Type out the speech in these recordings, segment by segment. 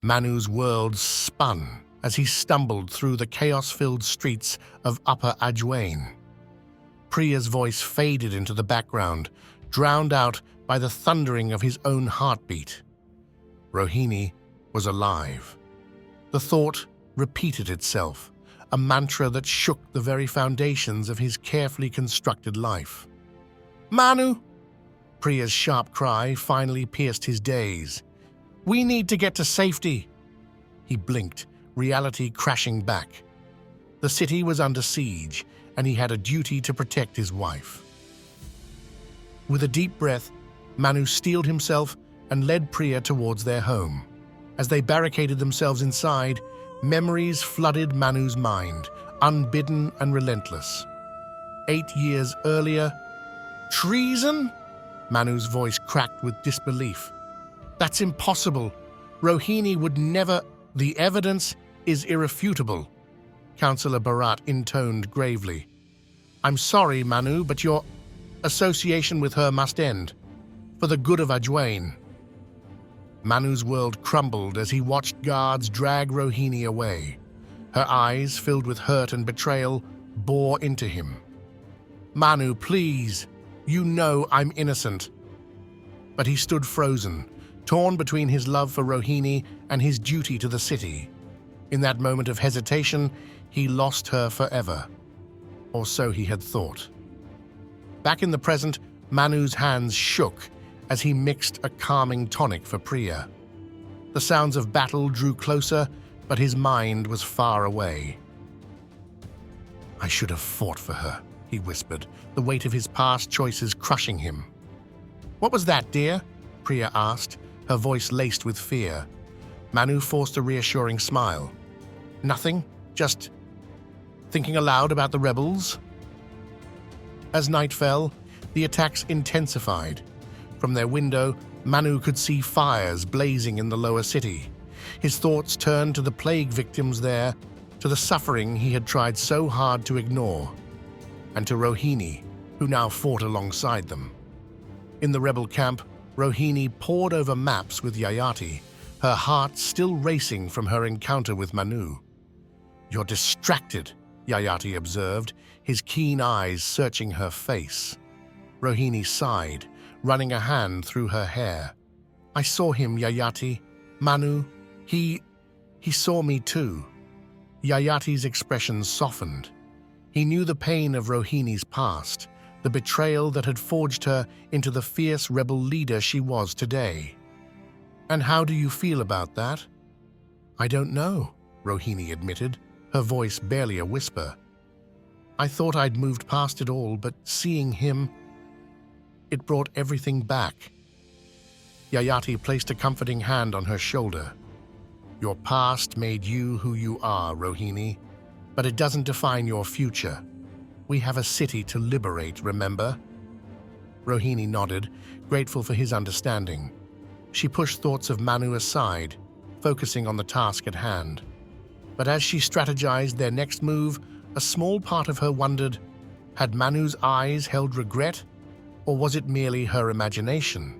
Manu's world spun as he stumbled through the chaos-filled streets of Upper Ajwain. Priya's voice faded into the background, drowned out by the thundering of his own heartbeat. Rohini was alive. The thought repeated itself, a mantra that shook the very foundations of his carefully constructed life. "Manu!" Priya's sharp cry finally pierced his daze. "We need to get to safety." He blinked, reality crashing back. The city was under siege, and he had a duty to protect his wife. With a deep breath, Manu steeled himself and led Priya towards their home. As they barricaded themselves inside, memories flooded Manu's mind, unbidden and relentless. 8 years earlier— "Treason?" Manu's voice cracked with disbelief. "That's impossible. Rohini would never— The evidence is irrefutable," Councillor Bharat intoned gravely. "I'm sorry, Manu, but your association with her must end, for the good of Ajwain." Manu's world crumbled as he watched guards drag Rohini away. Her eyes, filled with hurt and betrayal, bore into him. "Manu, please. You know I'm innocent." But he stood frozen, torn between his love for Rohini and his duty to the city. In that moment of hesitation, he lost her forever. Or so he had thought. Back in the present, Manu's hands shook as he mixed a calming tonic for Priya. The sounds of battle drew closer, but his mind was far away. "I should have fought for her," he whispered, the weight of his past choices crushing him. "What was that, dear?" Priya asked, her voice laced with fear. Manu forced a reassuring smile. "Nothing, just thinking aloud about the rebels." As night fell, the attacks intensified. From their window, Manu could see fires blazing in the lower city. His thoughts turned to the plague victims there, to the suffering he had tried so hard to ignore, and to Rohini, who now fought alongside them. In the rebel camp, Rohini pored over maps with Yayati, her heart still racing from her encounter with Manu. "You're distracted," Yayati observed, his keen eyes searching her face. Rohini sighed, running a hand through her hair. "I saw him, Yayati. Manu, he saw me too." Yayati's expression softened. He knew the pain of Rohini's past, the betrayal that had forged her into the fierce rebel leader she was today. "And how do you feel about that?" "I don't know," Rohini admitted, her voice barely a whisper. "I thought I'd moved past it all, but seeing him, it brought everything back." Yayati placed a comforting hand on her shoulder. "Your past made you who you are, Rohini, but it doesn't define your future. We have a city to liberate, remember?" Rohini nodded, grateful for his understanding. She pushed thoughts of Manu aside, focusing on the task at hand. But as she strategized their next move, a small part of her wondered, had Manu's eyes held regret, or was it merely her imagination?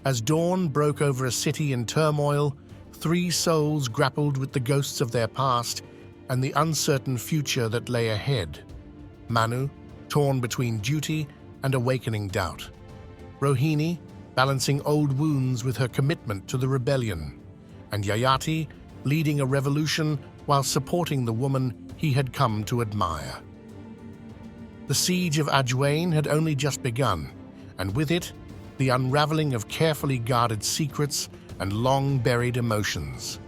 As dawn broke over a city in turmoil, 3 souls grappled with the ghosts of their past and the uncertain future that lay ahead. Manu, torn between duty and awakening doubt. Rohini, balancing old wounds with her commitment to the rebellion. And Yayati, leading a revolution while supporting the woman he had come to admire. The siege of Ajwain had only just begun, and with it, the unraveling of carefully guarded secrets and long-buried emotions.